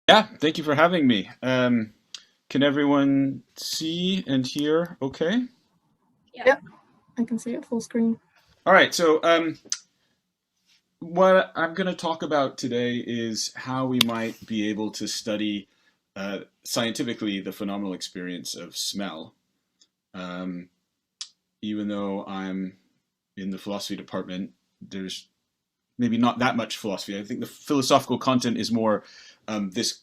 Yeah, thank you for having me. Can everyone see and hear okay? Yep, I can see it full screen. All right, so what I'm going to talk about today is how we might be able to study scientifically the phenomenal experience of smell. Um, Even though I'm in the philosophy department, there's maybe not that much philosophy. I think the philosophical content is more this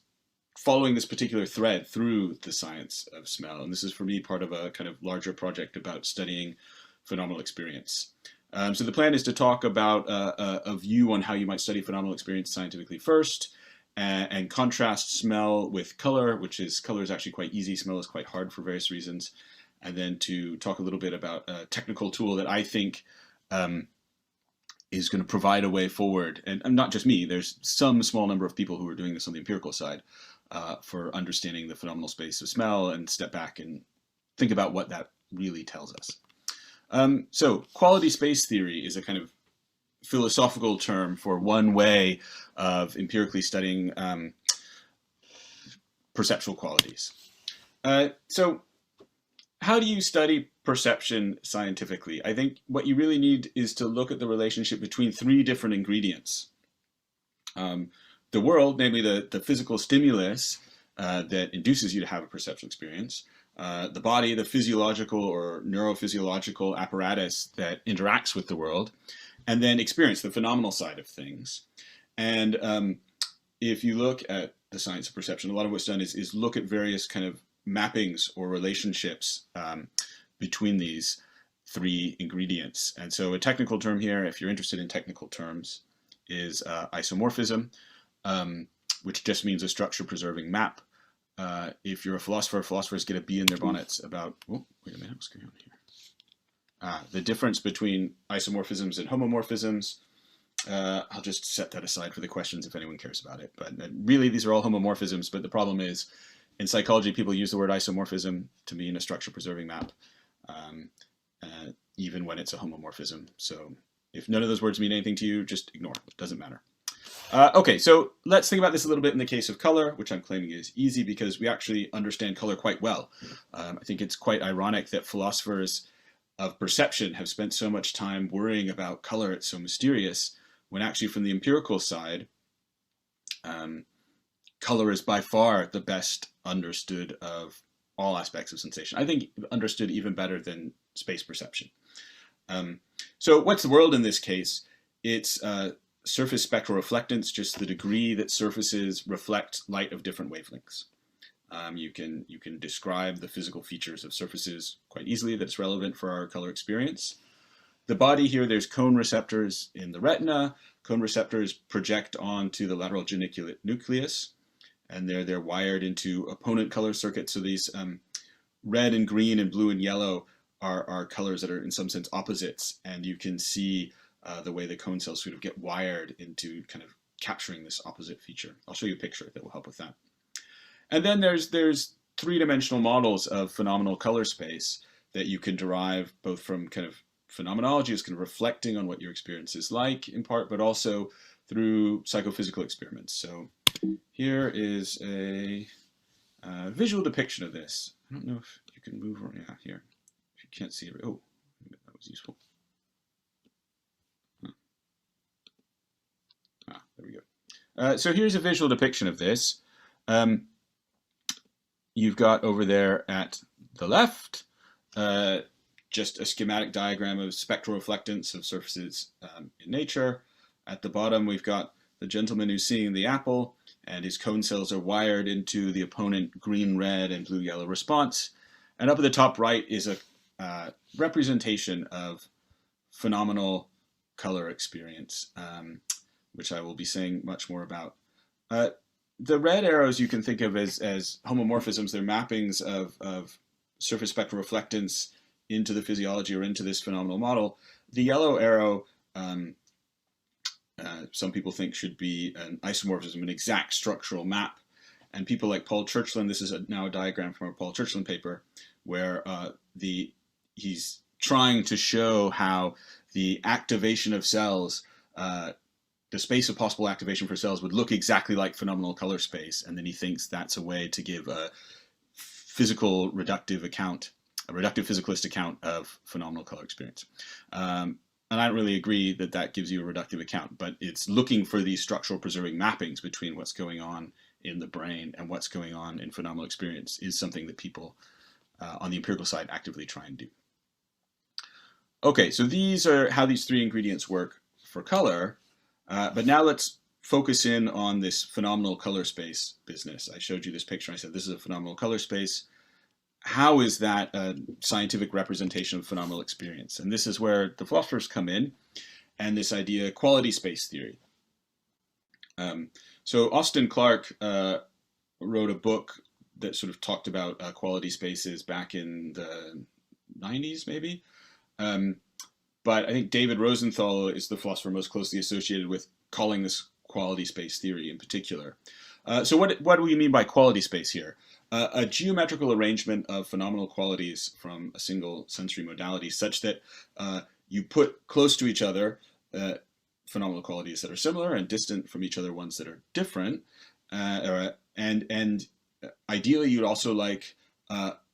following this particular thread through the science of smell. And this is for me part of a kind of larger project about studying phenomenal experience. So the plan is to talk about a view on how you might study phenomenal experience scientifically first, and contrast smell with color, which is color is actually quite easy. Smell is quite hard for various reasons. And then to talk a little bit about a technical tool that I think um, is going to provide a way forward. And not just me, there's some small number of people who are doing this on the empirical side for understanding the phenomenal space of smell and step back and think about what that really tells us. So quality space theory is a kind of philosophical term for one way of empirically studying perceptual qualities. So how do you study perception scientifically? I think what you really need is to look at the relationship between three different ingredients. Um, the world, namely the physical stimulus that induces you to have a perceptual experience, the body, the physiological or neurophysiological apparatus that interacts with the world, and then experience, the phenomenal side of things. And if you look at the science of perception, a lot of what's done is look at various kind of mappings or relationships between these three ingredients. And so a technical term here, if you're interested in technical terms, is isomorphism, which just means a structure preserving map. If you're a philosopher, philosophers get a bee in their bonnets about, oh, wait a minute, what's going on here? The difference between isomorphisms and homomorphisms. I'll just set that aside for the questions if anyone cares about it. But really, these are all homomorphisms. But the problem is, in psychology, people use the word isomorphism to mean a structure preserving map, um, even when it's a homomorphism. So if none of those words mean anything to you, just ignore. It doesn't matter. Okay, so let's think about this a little bit in the case of color, which I'm claiming is easy because we actually understand color quite well. I think it's quite ironic that philosophers of perception have spent so much time worrying about color, it's so mysterious, when actually from the empirical side, um, color is by far the best understood of all aspects of sensation. I think understood even better than space perception. Um, so what's the world in this case? It's surface spectral reflectance, just the degree that surfaces reflect light of different wavelengths. You can describe the physical features of surfaces quite easily that's relevant for our color experience. The body here, there's cone receptors in the retina. Cone receptors project onto the lateral geniculate nucleus, and they're wired into opponent color circuits. So these red and green and blue and yellow are colors that are in some sense opposites, and you can see the way the cone cells sort of get wired into kind of capturing this opposite feature. I'll show you a picture that will help with that. And then there's three-dimensional models of phenomenal color space that you can derive both from kind of phenomenology as kind of reflecting on what your experience is like in part, but also through psychophysical experiments. So here is a visual depiction of this. I don't know if you can move around. Yeah, here. If you can't see it. Oh, that was useful. Huh. There we go. So here's a visual depiction of this. Um, you've got over there at the left just a schematic diagram of spectral reflectance of surfaces in nature. At the bottom, we've got the gentleman who's seeing the apple, and his cone cells are wired into the opponent green, red, and blue, yellow response. And up at the top right is a representation of phenomenal color experience, which I will be saying much more about. The red arrows you can think of as homomorphisms. They're mappings of surface spectral reflectance into the physiology or into this phenomenal model. The yellow arrow, some people think should be an isomorphism, an exact structural map. And people like Paul Churchland, this is now a diagram from a Paul Churchland paper, where he's trying to show how the activation of cells the space of possible activation for cells would look exactly like phenomenal color space, and then he thinks that's a way to give a physical reductive account, a reductive physicalist account of phenomenal color experience. And I don't really agree that that gives you a reductive account, but it's looking for these structural preserving mappings between what's going on in the brain and what's going on in phenomenal experience is something that people on the empirical side actively try and do. Okay, so these are how these three ingredients work for color, but now let's focus in on this phenomenal color space business. I showed you this picture. I said this is a phenomenal color space. How is that a scientific representation of phenomenal experience? And this is where the philosophers come in, and this idea quality space theory. So Austin Clarke wrote a book that sort of talked about quality spaces back in the 90s, maybe. But I think David Rosenthal is the philosopher most closely associated with calling this quality space theory in particular. So what do we mean by quality space here? A geometrical arrangement of phenomenal qualities from a single sensory modality such that you put close to each other phenomenal qualities that are similar and distant from each other ones that are different. And ideally you'd also like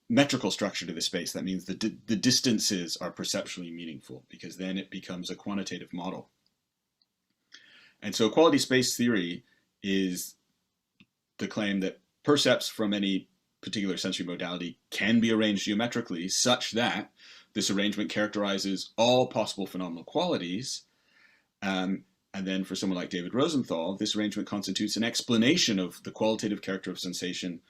metrical structure to the space. That means the distances are perceptually meaningful, because then it becomes a quantitative model. And so quality space theory is the claim that percepts from any particular sensory modality can be arranged geometrically such that this arrangement characterizes all possible phenomenal qualities. And then for someone like David Rosenthal, this arrangement constitutes an explanation of the qualitative character of sensation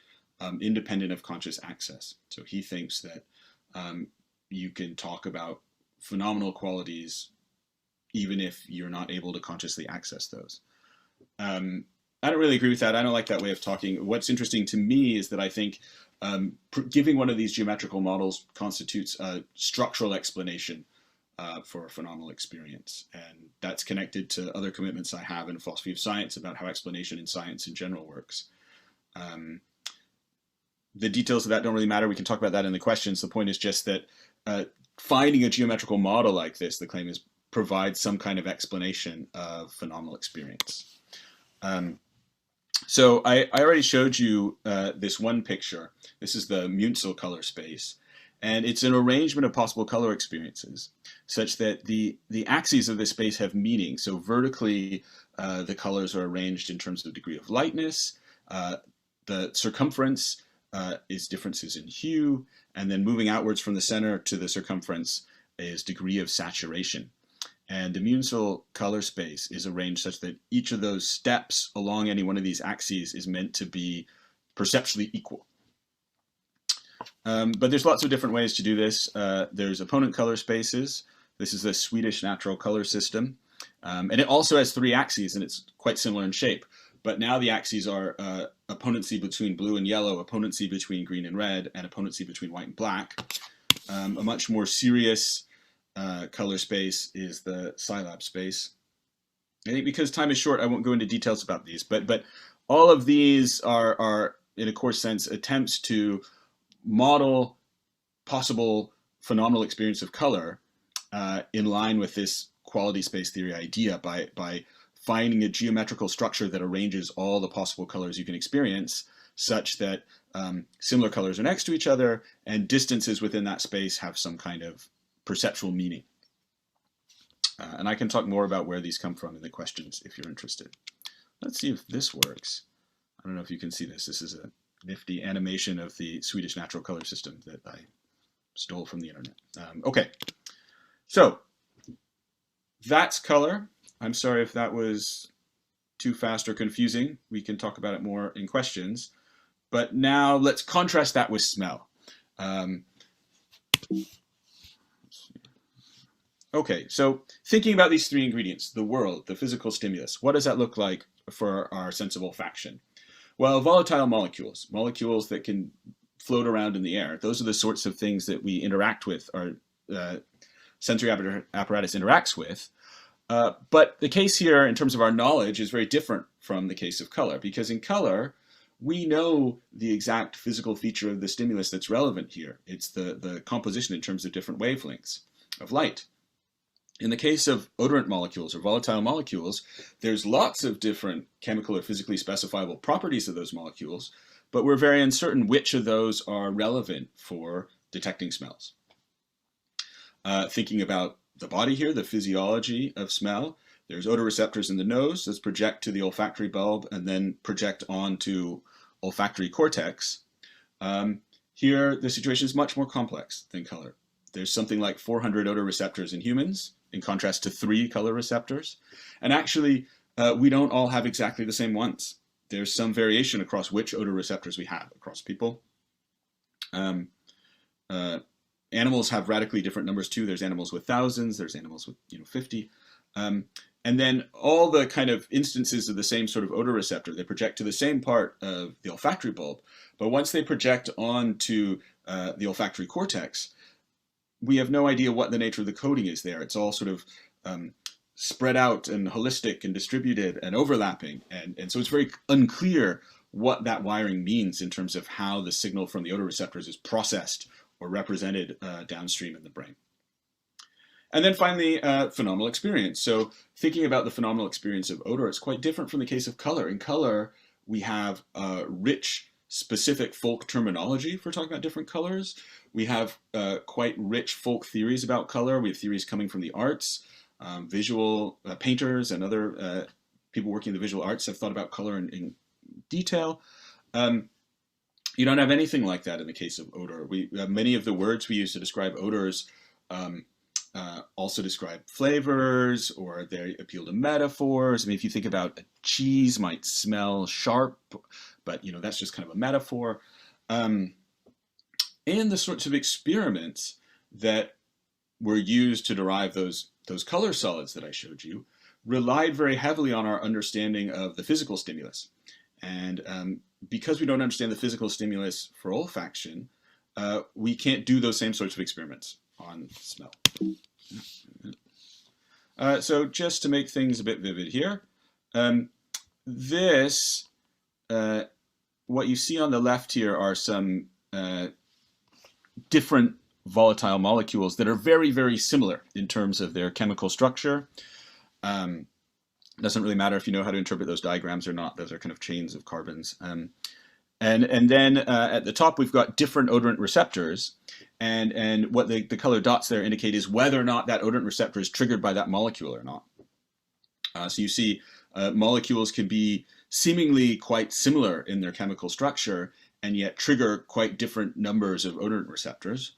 independent of conscious access. So he thinks that you can talk about phenomenal qualities even if you're not able to consciously access those. I don't really agree with that. I don't like that way of talking. What's interesting to me is that I think giving one of these geometrical models constitutes a structural explanation for a phenomenal experience. And that's connected to other commitments I have in philosophy of science about how explanation in science in general works. The details of that don't really matter. We can talk about that in the questions. The point is just that finding a geometrical model like this, the claim is, provides some kind of explanation of phenomenal experience. So I already showed you this one picture. This is the Munsell color space. And it's an arrangement of possible color experiences such that the axes of this space have meaning. So vertically, the colors are arranged in terms of degree of lightness. The circumference is differences in hue. And then moving outwards from the center to the circumference is degree of saturation. And the Munsell color space is arranged such that each of those steps along any one of these axes is meant to be perceptually equal. But there's lots of different ways to do this. There's opponent color spaces. This is the Swedish natural color system. And it also has three axes, and it's quite similar in shape. But now the axes are opponency between blue and yellow, opponency between green and red, and opponency between white and black. A much more serious color space is the Scilab space. I think because time is short, I won't go into details about these, but all of these are in a coarse sense, attempts to model possible phenomenal experience of color in line with this quality space theory idea by finding a geometrical structure that arranges all the possible colors you can experience such that similar colors are next to each other and distances within that space have some kind of perceptual meaning. And I can talk more about where these come from in the questions if you're interested. Let's see if this works. I don't know if you can see this. This is a nifty animation of the Swedish natural color system that I stole from the internet. Okay, so that's color. I'm sorry if that was too fast or confusing. We can talk about it more in questions. But now let's contrast that with smell. Okay, so thinking about these three ingredients, the world, the physical stimulus, what does that look like for our sense of olfaction? Well, volatile molecules, molecules that can float around in the air, those are the sorts of things that we interact with, our sensory apparatus interacts with. But the case here in terms of our knowledge is very different from the case of color, because in color, we know the exact physical feature of the stimulus that's relevant here. It's the composition in terms of different wavelengths of light. In the case of odorant molecules or volatile molecules, there's lots of different chemical or physically specifiable properties of those molecules, but we're very uncertain which of those are relevant for detecting smells. Thinking about the body here, the physiology of smell, there's odor receptors in the nose that project to the olfactory bulb and then project onto olfactory cortex. Here, the situation is much more complex than color. There's something like 400 odor receptors in humans, in contrast to 3 color receptors. And actually, we don't all have exactly the same ones. There's some variation across which odor receptors we have across people. Animals have radically different numbers too. There's animals with thousands, there's animals with 50. And then all the kind of instances of the same sort of odor receptor, they project to the same part of the olfactory bulb. But once they project onto the olfactory cortex, we have no idea what the nature of the coding is there. It's all sort of spread out and holistic and distributed and overlapping. And so it's very unclear what that wiring means in terms of how the signal from the odor receptors is processed or represented downstream in the brain. And then finally, phenomenal experience. So thinking about the phenomenal experience of odor, it's quite different from the case of color. In color, we have rich, specific folk terminology for talking about different colors. We have quite rich folk theories about color. We have theories coming from the arts. Visual painters and other people working in the visual arts have thought about color in detail. You don't have anything like that in the case of odor. Many of the words we use to describe odors also describe flavors, or they appeal to metaphors. I mean, if you think about a cheese might smell sharp, but that's just kind of a metaphor. And the sorts of experiments that were used to derive those color solids that I showed you relied very heavily on our understanding of the physical stimulus. And because we don't understand the physical stimulus for olfaction, we can't do those same sorts of experiments on smell. So just to make things a bit vivid here, what you see on the left here are some different volatile molecules that are very, very similar in terms of their chemical structure. Doesn't really matter if you know how to interpret those diagrams or not. Those are kind of chains of carbons. And then at the top, we've got different odorant receptors. And what the colored dots there indicate is whether or not that odorant receptor is triggered by that molecule or not. So you see molecules can be seemingly quite similar in their chemical structure and yet trigger quite different numbers of odorant receptors.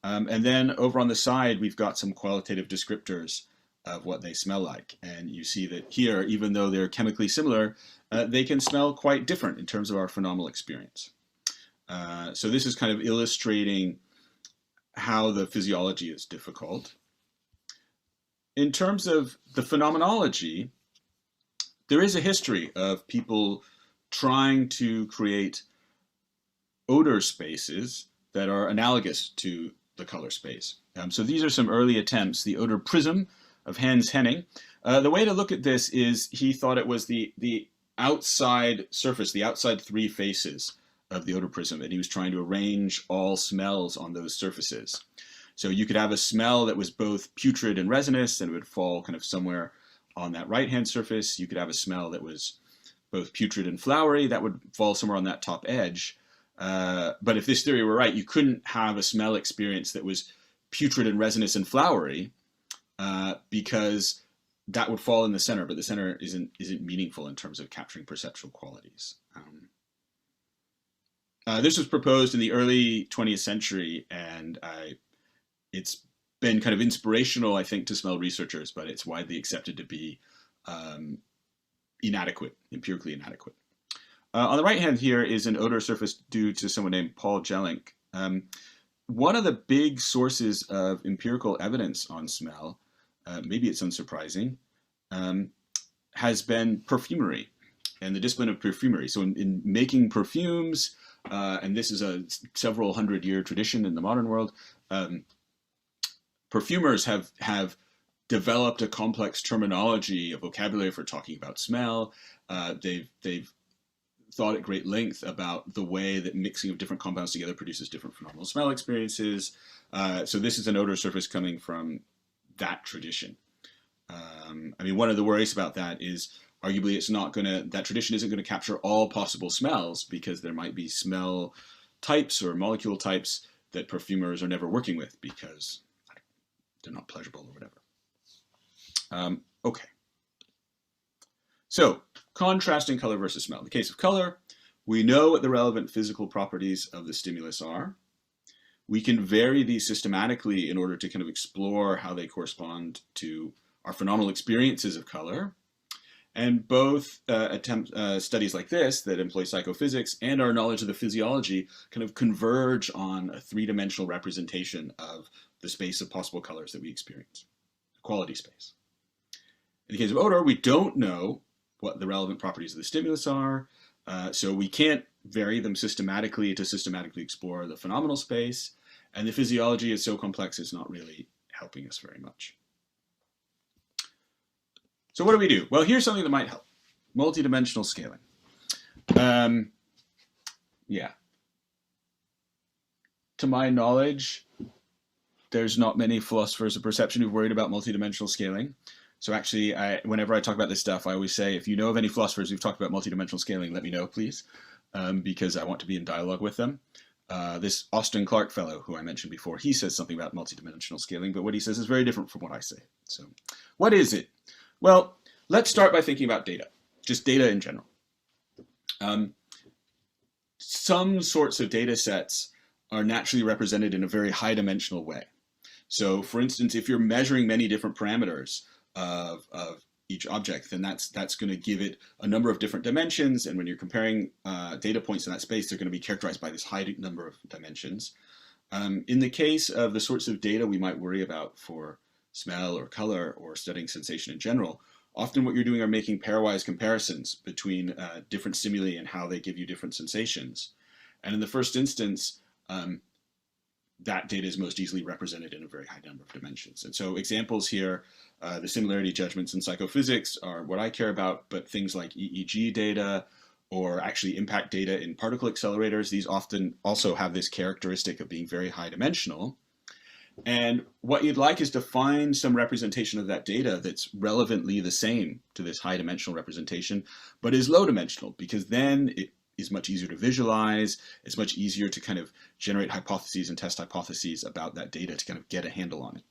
And then over on the side, we've got some qualitative descriptors of what they smell like. And you see that here, even though they're chemically similar, they can smell quite different in terms of our phenomenal experience. So this is kind of illustrating how the physiology is difficult. In terms of the phenomenology, there is a history of people trying to create odor spaces that are analogous to the color space. So these are some early attempts. The odor prism of Hans Henning. The way to look at this is he thought it was the outside surface, the outside 3 faces of the odor prism, and he was trying to arrange all smells on those surfaces. So you could have a smell that was both putrid and resinous, and it would fall kind of somewhere on that right-hand surface. You could have a smell that was both putrid and flowery, that would fall somewhere on that top edge. But if this theory were right, you couldn't have a smell experience that was putrid and resinous and flowery, because that would fall in the center, but the center isn't meaningful in terms of capturing perceptual qualities. This was proposed in the early 20th century, and it's been kind of inspirational, I think, to smell researchers, but it's widely accepted to be inadequate, empirically inadequate. On the right hand here is an odor surface due to someone named Paul Jellink. One of the big sources of empirical evidence on smell, maybe it's unsurprising, has been perfumery and the discipline of perfumery. So in making perfumes, and this is a several hundred-year tradition in the modern world, perfumers have developed a complex terminology, a vocabulary for talking about smell. They've thought at great length about the way that mixing of different compounds together produces different phenomenal smell experiences. So this is an odor surface coming from that tradition. I mean, one of the worries about that is arguably that tradition isn't going to capture all possible smells, because there might be smell types or molecule types that perfumers are never working with because they're not pleasurable or whatever. Okay. So, contrasting color versus smell. In the case of color, we know what the relevant physical properties of the stimulus are. We can vary these systematically in order to kind of explore how they correspond to our phenomenal experiences of color. And both studies like this that employ psychophysics and our knowledge of the physiology kind of converge on a three-dimensional representation of the space of possible colors that we experience, the quality space. In the case of odor, we don't know what the relevant properties of the stimulus are, so we can't vary them systematically to systematically explore the phenomenal space, and the physiology is so complex it's not really helping us very much. So what do we do? Well, here's something that might help. Multidimensional scaling. Yeah. To my knowledge, there's not many philosophers of perception who've worried about multidimensional scaling. So actually, whenever I talk about this stuff, I always say, if you know of any philosophers who've talked about multidimensional scaling, let me know, please, because I want to be in dialogue with them. This Austin Clark fellow, who I mentioned before, he says something about multidimensional scaling, but what he says is very different from what I say. So what is it? Well, let's start by thinking about data, just data in general. Some sorts of data sets are naturally represented in a very high dimensional way. So for instance, if you're measuring many different parameters of each object, then that's going to give it a number of different dimensions, and when you're comparing data points in that space, they're going to be characterized by this high number of dimensions. In the case of the sorts of data we might worry about for smell or color or studying sensation in general, often what you're doing are making pairwise comparisons between different stimuli and how they give you different sensations. And in the first instance, that data is most easily represented in a very high number of dimensions. And so examples here, the similarity judgments in psychophysics are what I care about, but things like EEG data or actually impact data in particle accelerators, these often also have this characteristic of being very high dimensional. And what you'd like is to find some representation of that data that's relevantly the same to this high dimensional representation, but is low dimensional, because then it is much easier to visualize. It's much easier to kind of generate hypotheses and test hypotheses about that data to kind of get a handle on it.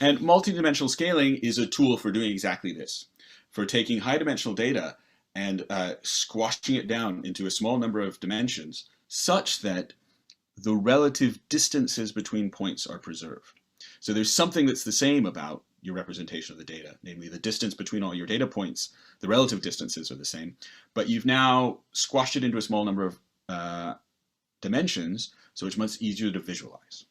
And multidimensional scaling is a tool for doing exactly this, for taking high dimensional data and squashing it down into a small number of dimensions such that the relative distances between points are preserved. So there's something that's the same about your representation of the data, namely the distance between all your data points, the relative distances are the same, but you've now squashed it into a small number of dimensions, so it's much easier to visualize.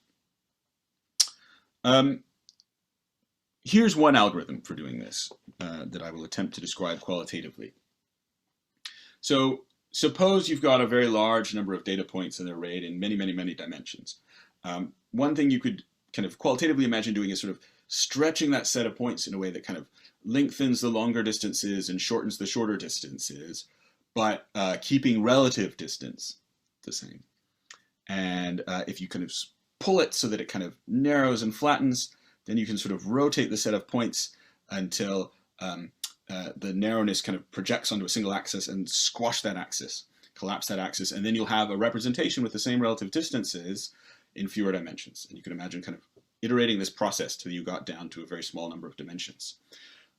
Here's one algorithm for doing this that I will attempt to describe qualitatively. So suppose you've got a very large number of data points and they're arrayed in many, many, many dimensions. One thing you could kind of qualitatively imagine doing is sort of stretching that set of points in a way that kind of lengthens the longer distances and shortens the shorter distances, but keeping relative distance the same. And if you kind of pull it so that it kind of narrows and flattens, then you can sort of rotate the set of points until the narrowness kind of projects onto a single axis and squash that axis, collapse that axis, and then you'll have a representation with the same relative distances in fewer dimensions. And you can imagine kind of iterating this process till you got down to a very small number of dimensions.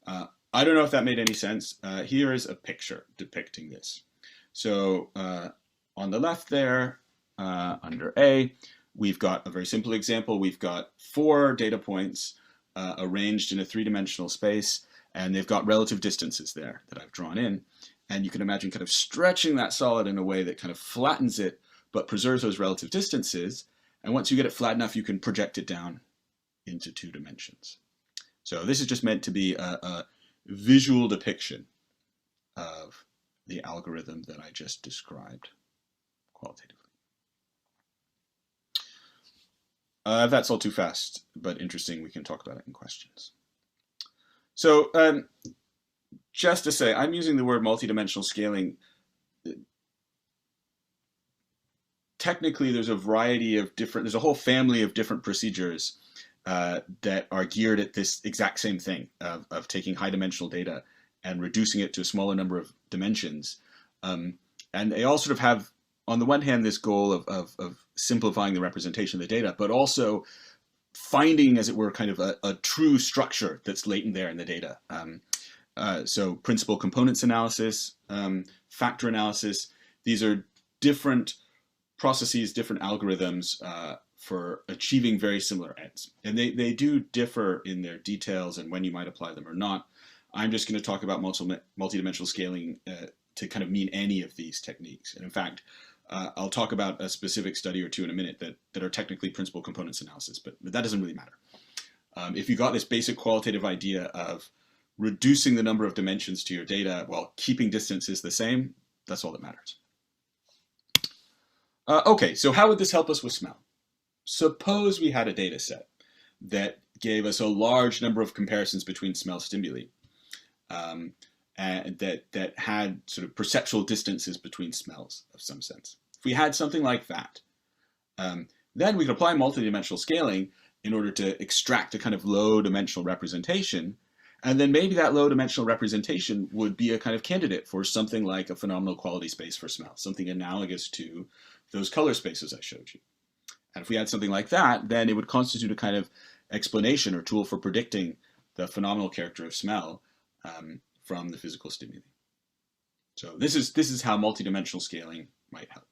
I don't know if that made any sense. Here is a picture depicting this. So on the left there, under A, we've got a very simple example. We've got 4 data points arranged in a 3-dimensional space, and they've got relative distances there that I've drawn in. And you can imagine kind of stretching that solid in a way that kind of flattens it, but preserves those relative distances. And once you get it flat enough, you can project it down into 2 dimensions. So this is just meant to be a visual depiction of the algorithm that I just described qualitatively. If that's all too fast, but interesting, we can talk about it in questions. So just to say, I'm using the word multidimensional scaling. Technically, there's a variety of different, there's a whole family of different procedures that are geared at this exact same thing of taking high dimensional data and reducing it to a smaller number of dimensions. And they all sort of have, on the one hand, this goal of simplifying the representation of the data, but also finding, as it were, kind of a true structure that's latent there in the data. So principal components analysis, factor analysis, these are different processes, different algorithms for achieving very similar ends. And they do differ in their details and when you might apply them or not. I'm just going to talk about multidimensional scaling to kind of mean any of these techniques. And in fact, I'll talk about a specific study or two in a minute that are technically principal components analysis, but that doesn't really matter. If you got this basic qualitative idea of reducing the number of dimensions to your data while keeping distances the same, that's all that matters. Okay, so how would this help us with smell? Suppose we had a data set that gave us a large number of comparisons between smell stimuli, and that had sort of perceptual distances between smells of some sense. If we had something like that, then we could apply multidimensional scaling in order to extract a kind of low-dimensional representation, and then maybe that low-dimensional representation would be a kind of candidate for something like a phenomenal quality space for smell, something analogous to those color spaces I showed you. And if we had something like that, then it would constitute a kind of explanation or tool for predicting the phenomenal character of smell from the physical stimuli. So this is how multidimensional scaling might help.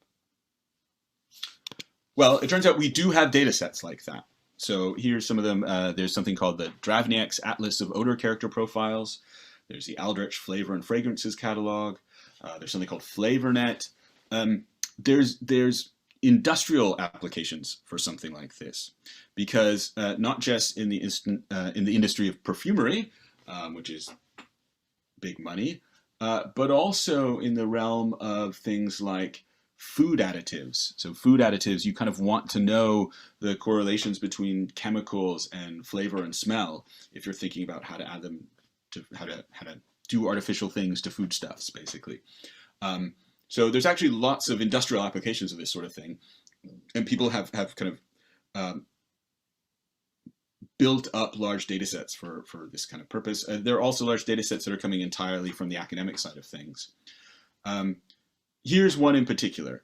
Well, it turns out we do have data sets like that. So here's some of them. There's something called the Dravniak's Atlas of Odor Character Profiles. There's the Aldrich Flavor and Fragrances Catalog. There's something called FlavorNet. There's industrial applications for something like this, because not just in the industry of perfumery, which is big money, but also in the realm of things like food additives. So food additives, you kind of want to know the correlations between chemicals and flavor and smell if you're thinking about how to add them to how to do artificial things to foodstuffs, basically. So there's actually lots of industrial applications of this sort of thing, and people have kind of built up large data sets for this kind of purpose. There are also large data sets that are coming entirely from the academic side of things. Here's one in particular.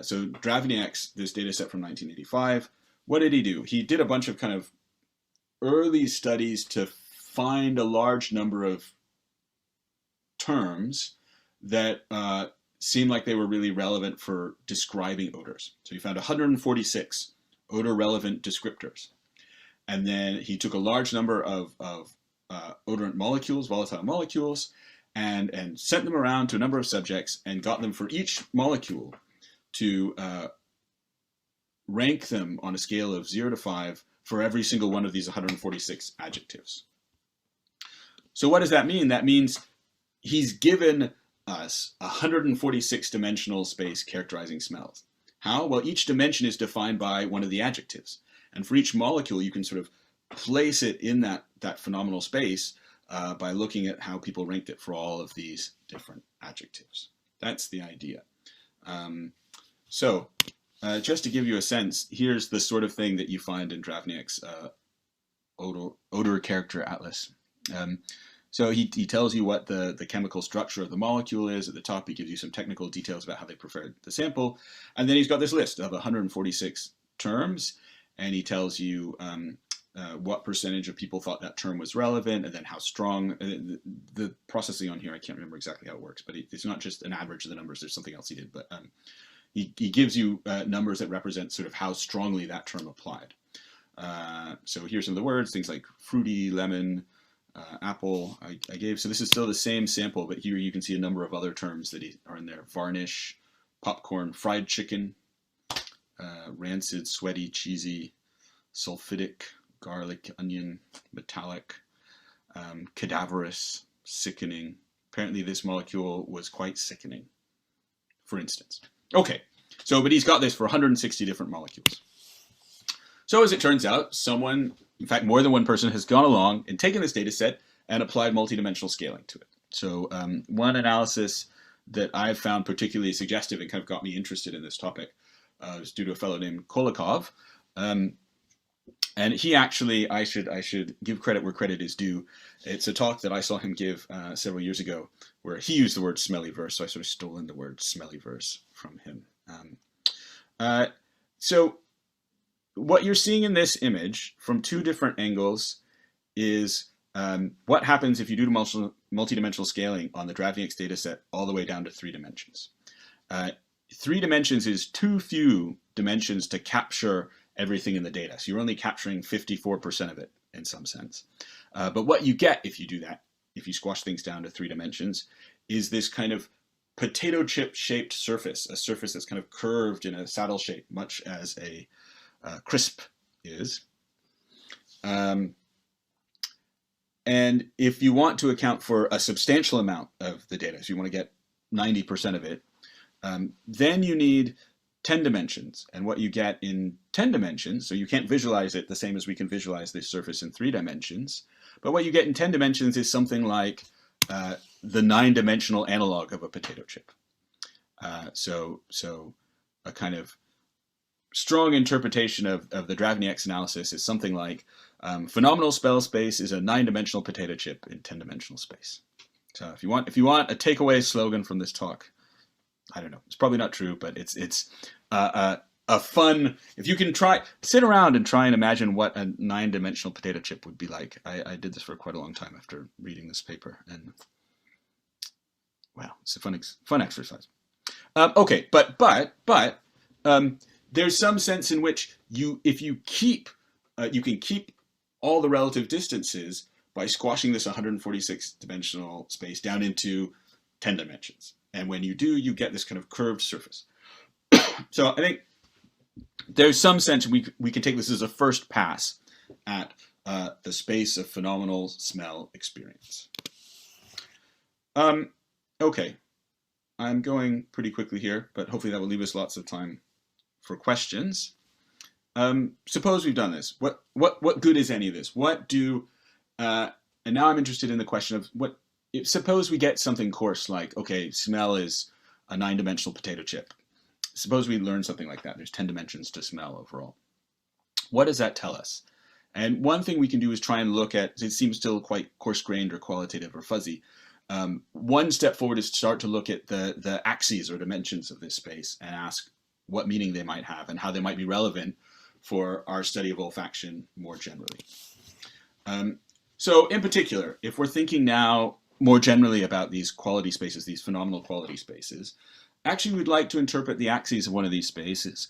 So Dravniak's, this data set from 1985, what did he do? He did a bunch of kind of early studies to find a large number of terms that seemed like they were really relevant for describing odors. So he found 146 odor-relevant descriptors. And then he took a large number of odorant molecules, volatile molecules, and sent them around to a number of subjects and got them for each molecule to rank them on a scale of 0 to 5 for every single one of these 146 adjectives. So what does that mean? That means he's given us 146 dimensional space characterizing smells. How? Well, each dimension is defined by one of the adjectives. And for each molecule, you can sort of place it in that phenomenal space by looking at how people ranked it for all of these different adjectives. That's the idea. So just to give you a sense, here's the sort of thing that you find in Dravniak's odor character atlas. So he tells you what the chemical structure of the molecule is. At the top, he gives you some technical details about how they prepared the sample. And then he's got this list of 146 terms, and he tells you what percentage of people thought that term was relevant, and then how strong. The processing on here, I can't remember exactly how it works, but it's not just an average of the numbers. There's something else he did, but he gives you numbers that represent sort of how strongly that term applied. So here's some of the words, things like fruity, lemon, apple I gave. So this is still the same sample, but here you can see a number of other terms that are in there. Varnish, popcorn, fried chicken, rancid, sweaty, cheesy, sulfidic, garlic, onion, metallic, cadaverous, sickening. Apparently this molecule was quite sickening, for instance. Okay, so but he's got this for 160 different molecules. So as it turns out, someone, in fact, more than one person has gone along and taken this data set and applied multidimensional scaling to it. So one analysis that I've found particularly suggestive and kind of got me interested in this topic was due to a fellow named Kolikov. And he actually, I should give credit where credit is due. It's a talk that I saw him give several years ago, where he used the word Smelliverse, so I sort of stolen the word Smelliverse from him. So what you're seeing in this image from two different angles is what happens if you do multidimensional scaling on the Dravnieks data set all the way down to 3 dimensions. 3 dimensions is too few dimensions to capture everything in the data. So you're only capturing 54% of it in some sense. But what you get if you do that, if you squash things down to 3 dimensions, is this kind of potato chip shaped surface, a surface that's kind of curved in a saddle shape, much as a crisp is. And if you want to account for a substantial amount of the data, so you want to get 90% of it, then you need 10 dimensions. And what you get in 10 dimensions, so you can't visualize it the same as we can visualize this surface in 3 dimensions, but what you get in 10 dimensions is something like the 9-dimensional analog of a potato chip. So a kind of strong interpretation of the Dravnieks analysis is something like phenomenal spell space is a 9-dimensional potato chip in 10-dimensional space. So if you want a takeaway slogan from this talk, I don't know, it's probably not true, but it's a fun, if you can sit around and try and imagine what a 9-dimensional potato chip would be like. I did this for quite a long time after reading this paper, and wow, it's a fun exercise. Okay, but there's some sense in which if you keep, you can keep all the relative distances by squashing this 146-dimensional space down into 10 dimensions. And when you do, you get this kind of curved surface. So I think there's some sense we can take this as a first pass at the space of phenomenal smell experience. Okay, I'm going pretty quickly here, but hopefully that will leave us lots of time for questions. Suppose we've done this. What good is any of this? And now I'm interested in the question of suppose we get something coarse like, okay, smell is a 9-dimensional potato chip. Suppose we learn something like that. There's 10 dimensions to smell overall. What does that tell us? And one thing we can do is try and look at, it seems still quite coarse-grained or qualitative or fuzzy. One step forward is to start to look at the axes or dimensions of this space and ask what meaning they might have and how they might be relevant for our study of olfaction more generally. So in particular, if we're thinking now more generally about these quality spaces, these phenomenal quality spaces, actually we'd like to interpret the axes of one of these spaces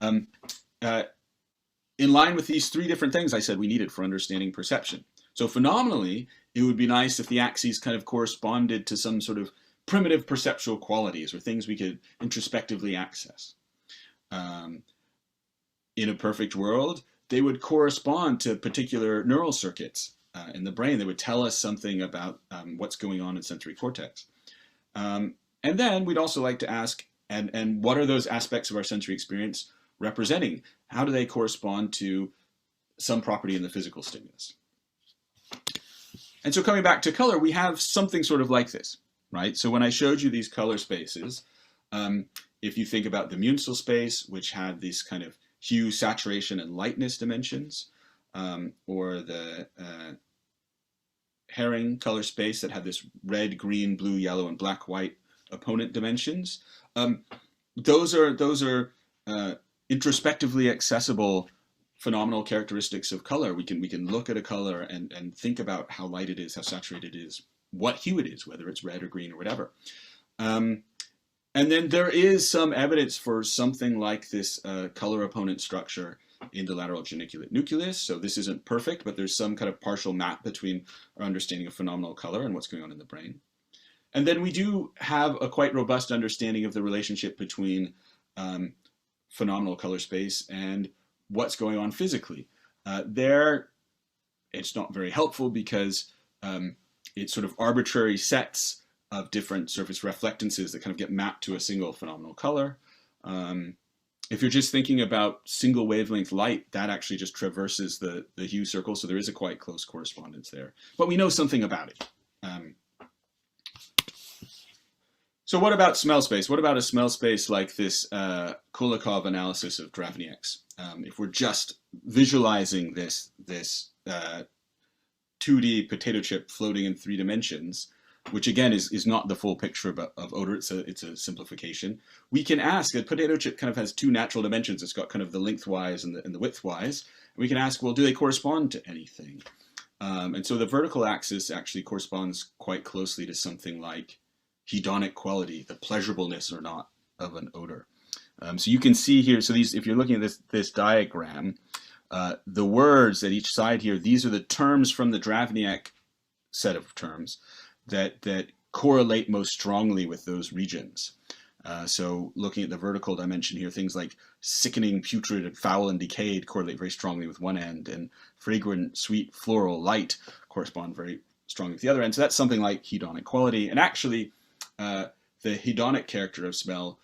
in line with these 3 different things I said we needed for understanding perception. So phenomenally, it would be nice if the axes kind of corresponded to some sort of primitive perceptual qualities or things we could introspectively access. In a perfect world, they would correspond to particular neural circuits in the brain. They would tell us something about what's going on in sensory cortex. And then we'd also like to ask, and what are those aspects of our sensory experience representing? How do they correspond to some property in the physical stimulus? And so coming back to color, we have something sort of like this, right? So when I showed you these color spaces, if you think about the Munsell space, which had this kind of hue, saturation, and lightness dimensions, or the Herring color space that had this red, green, blue, yellow, and black, white opponent dimensions, those are introspectively accessible phenomenal characteristics of color. We can look at a color and think about how light it is, how saturated it is, what hue it is, whether it's red or green or whatever. And then there is some evidence for something like this color opponent structure in the lateral geniculate nucleus. So this isn't perfect, but there's some kind of partial map between our understanding of phenomenal color and what's going on in the brain. And then we do have a quite robust understanding of the relationship between phenomenal color space and what's going on physically. There, it's not very helpful because it's sort of arbitrary sets of different surface reflectances that kind of get mapped to a single phenomenal color. If you're just thinking about single wavelength light, that actually just traverses the hue circle, so there is a quite close correspondence there. But we know something about it. So what about smell space? What about a smell space like this Kulikov analysis of Dravniek's? If we're just visualizing this 2D potato chip floating in 3 dimensions, which again is not the full picture of odor, it's a simplification. We can ask, a potato chip kind of has 2 natural dimensions. It's got kind of the lengthwise and the widthwise. And we can ask, well, do they correspond to anything? And so the vertical axis actually corresponds quite closely to something like hedonic quality, the pleasurableness or not of an odor. So you can see here, so these, if you're looking at this diagram, the words at each side here, these are the terms from the Dravniek set of terms that correlate most strongly with those regions. So looking at the vertical dimension here, things like sickening, putrid, and foul, and decayed correlate very strongly with one end, and fragrant, sweet, floral, light correspond very strongly with the other end. So that's something like hedonic quality. And actually, the hedonic character of smell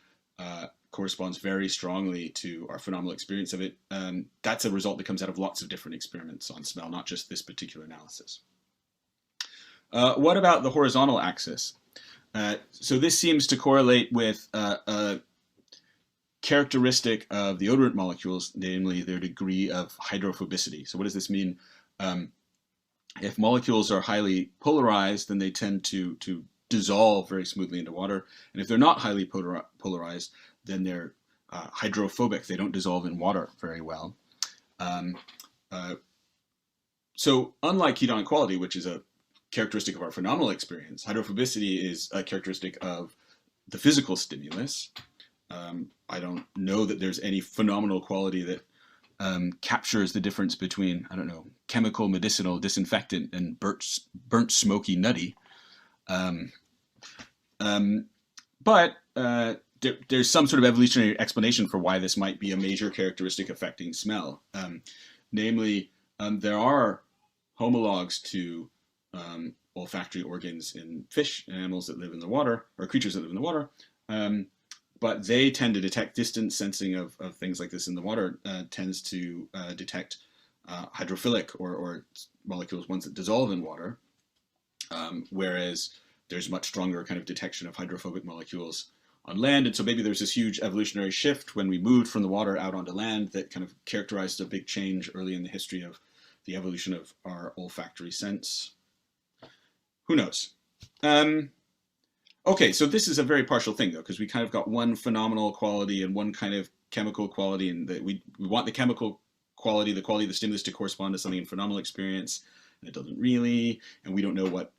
corresponds very strongly to our phenomenal experience of it. That's a result that comes out of lots of different experiments on smell, not just this particular analysis. What about the horizontal axis? So this seems to correlate with a characteristic of the odorant molecules, namely their degree of hydrophobicity. So what does this mean? If molecules are highly polarized, then they tend to dissolve very smoothly into water. And if they're not highly polarized, then they're hydrophobic. They don't dissolve in water very well. So unlike hedonic quality, which is a characteristic of our phenomenal experience, hydrophobicity is a characteristic of the physical stimulus. I don't know that there's any phenomenal quality that captures the difference between, I don't know, chemical, medicinal, disinfectant, and burnt smoky, nutty. But there's some sort of evolutionary explanation for why this might be a major characteristic affecting smell. Namely, there are homologs to olfactory organs in fish, animals that live in the water, or creatures that live in the water, but they tend to detect distance. Sensing of things like this in the water tends to detect hydrophilic or molecules, ones that dissolve in water, whereas there's much stronger kind of detection of hydrophobic molecules on land. And so maybe there's this huge evolutionary shift when we moved from the water out onto land that kind of characterized a big change early in the history of the evolution of our olfactory sense. Who knows? Okay, so this is a very partial thing, though, because we kind of got one phenomenal quality and one kind of chemical quality, and that we want the chemical quality, the quality of the stimulus to correspond to something in phenomenal experience, and it doesn't really, and we don't know what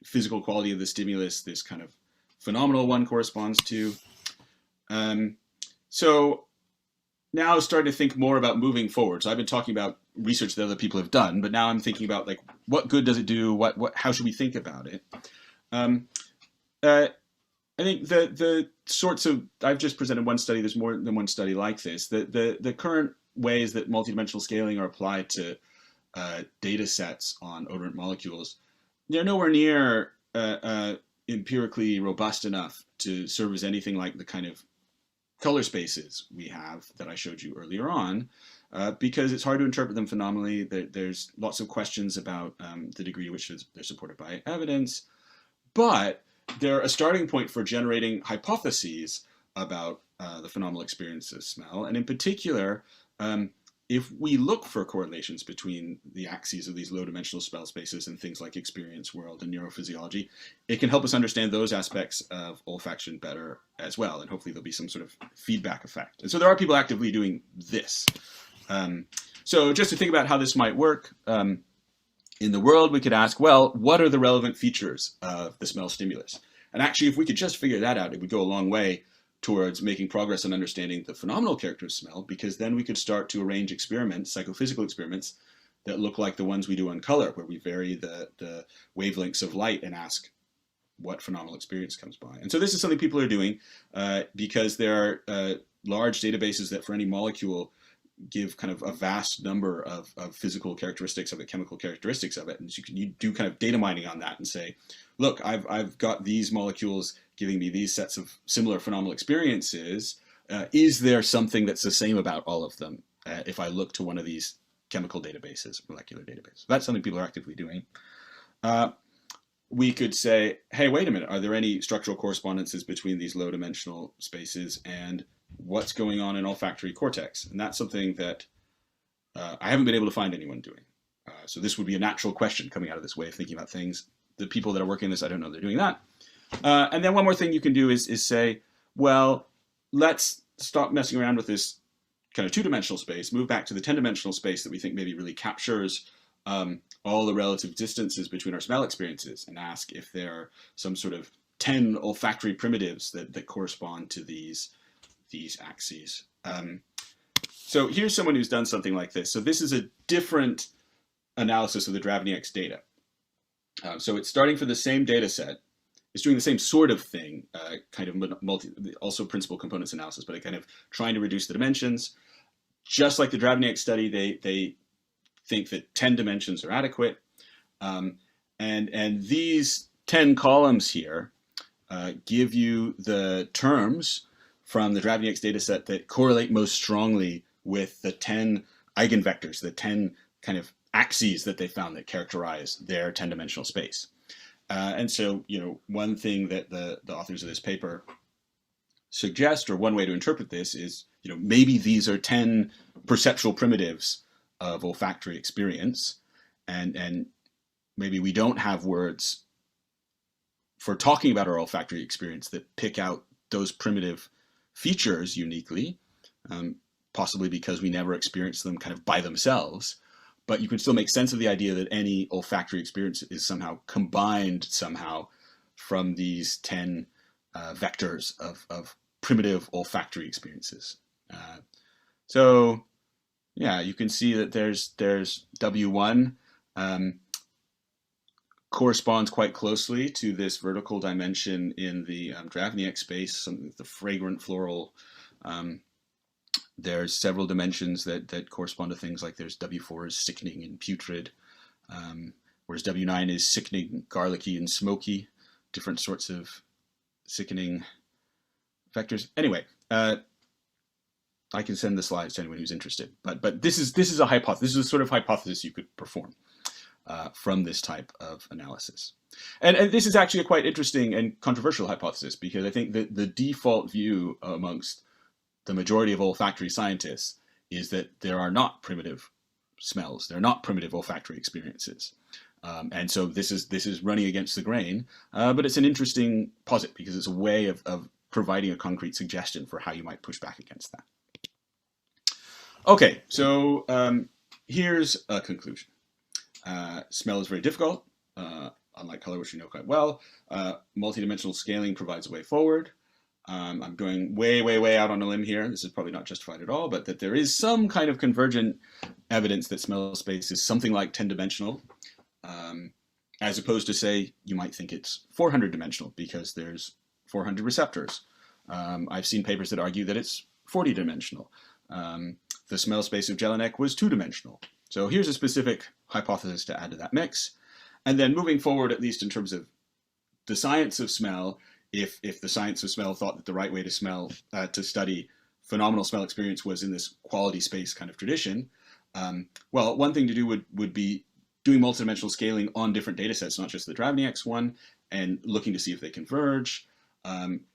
physical quality of the stimulus this kind of phenomenal one corresponds to. So now starting to think more about moving forward. So I've been talking about research that other people have done, but now I'm thinking about, like, what good does it do? How should we think about it? I think the sorts of, I've just presented one study, there's more than one study like this. The current ways that multidimensional scaling are applied to data sets on odorant molecules, they're nowhere near empirically robust enough to serve as anything like the kind of color spaces we have that I showed you earlier on, because it's hard to interpret them phenomenally. There's lots of questions about the degree to which they're supported by evidence, but they're a starting point for generating hypotheses about the phenomenal experience of smell. And in particular, if we look for correlations between the axes of these low-dimensional smell spaces and things like experience world and neurophysiology, it can help us understand those aspects of olfaction better as well. And hopefully there'll be some sort of feedback effect. And so there are people actively doing this. So just to think about how this might work, in the world, we could ask, well, what are the relevant features of the smell stimulus? And actually, if we could just figure that out, it would go a long way towards making progress on understanding the phenomenal character of smell, because then we could start to arrange experiments, psychophysical experiments, that look like the ones we do on color, where we vary the wavelengths of light and ask what phenomenal experience comes by. And so this is something people are doing because there are large databases that for any molecule give kind of a vast number of physical characteristics of it, chemical characteristics of it. And so you do kind of data mining on that and say, look, I've got these molecules giving me these sets of similar phenomenal experiences. Is there something that's the same about all of them if I look to one of these chemical databases, molecular databases? That's something people are actively doing. we could say, hey, wait a minute, are there any structural correspondences between these low dimensional spaces and what's going on in olfactory cortex? And that's something that I haven't been able to find anyone doing. So this would be a natural question coming out of this way of thinking about things. The people that are working this, I don't know they're doing that. And then one more thing you can do is say, well, let's stop messing around with this kind of two-dimensional space, move back to the 10-dimensional space that we think maybe really captures all the relative distances between our smell experiences, and ask if there are some sort of 10 olfactory primitives that correspond to these axes. So here's someone who's done something like this. So this is a different analysis of the Dravniak's data. So it's starting from the same data set. It's doing the same sort of thing, kind of also principal components analysis, but kind of trying to reduce the dimensions. Just like the Dravniak study, they think that 10 dimensions are adequate. And these 10 columns here give you the terms from the Dravniak's data set that correlate most strongly with the 10 eigenvectors, the 10 kind of axes that they found that characterize their 10-dimensional space. And so, one thing that the authors of this paper suggest, or one way to interpret this is, maybe these are 10 perceptual primitives of olfactory experience, and maybe we don't have words for talking about our olfactory experience that pick out those primitive features uniquely, possibly because we never experienced them kind of by themselves. But you can still make sense of the idea that any olfactory experience is somehow combined somehow from these 10 vectors of primitive olfactory experiences. So yeah, you can see that there's W1 corresponds quite closely to this vertical dimension in the Dravniak space, the fragrant floral. There's several dimensions that correspond to things like there's W4 is sickening and putrid, whereas W9 is sickening, garlicky, and smoky, different sorts of sickening vectors. Anyway, I can send the slides to anyone who's interested. But this is a hypothesis. This is a sort of hypothesis you could perform from this type of analysis. And this is actually a quite interesting and controversial hypothesis, because I think that the default view amongst the majority of olfactory scientists is that there are not primitive smells. They're not primitive olfactory experiences. And so this is running against the grain, but it's an interesting posit because it's a way of providing a concrete suggestion for how you might push back against that. Okay, so here's a conclusion. Smell is very difficult, unlike color, which you know quite well. Multidimensional scaling provides a way forward. I'm going way out on a limb here. This is probably not justified at all, but that there is some kind of convergent evidence that smell space is something like 10-dimensional, as opposed to, say, you might think it's 400-dimensional because there's 400 receptors. I've seen papers that argue that it's 40-dimensional. The smell space of Jelinek was 2-dimensional. So here's a specific hypothesis to add to that mix. And then moving forward, at least in terms of the science of smell, if the science of smell thought that the right way to to study phenomenal smell experience was in this quality space kind of tradition, well, one thing to do would be doing multidimensional scaling on different data sets, not just the Dravniak's one, and looking to see if they converge.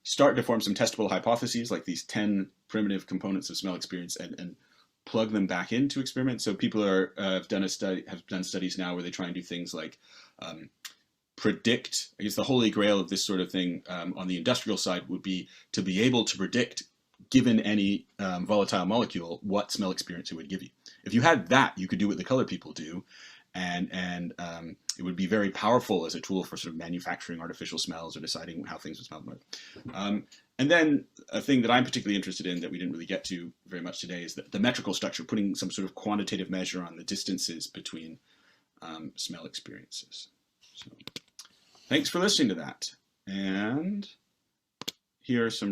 Start to form some testable hypotheses, like these 10 primitive components of smell experience, and plug them back into experiments. So people have done studies now where they try and do things like predict. I guess the holy grail of this sort of thing on the industrial side would be to be able to predict, given any volatile molecule, what smell experience it would give you. If you had that, you could do what the color people do, and it would be very powerful as a tool for sort of manufacturing artificial smells or deciding how things would smell. And then a thing that I'm particularly interested in that we didn't really get to very much today is the metrical structure, putting some sort of quantitative measure on the distances between smell experiences. So, thanks for listening to that. And here are some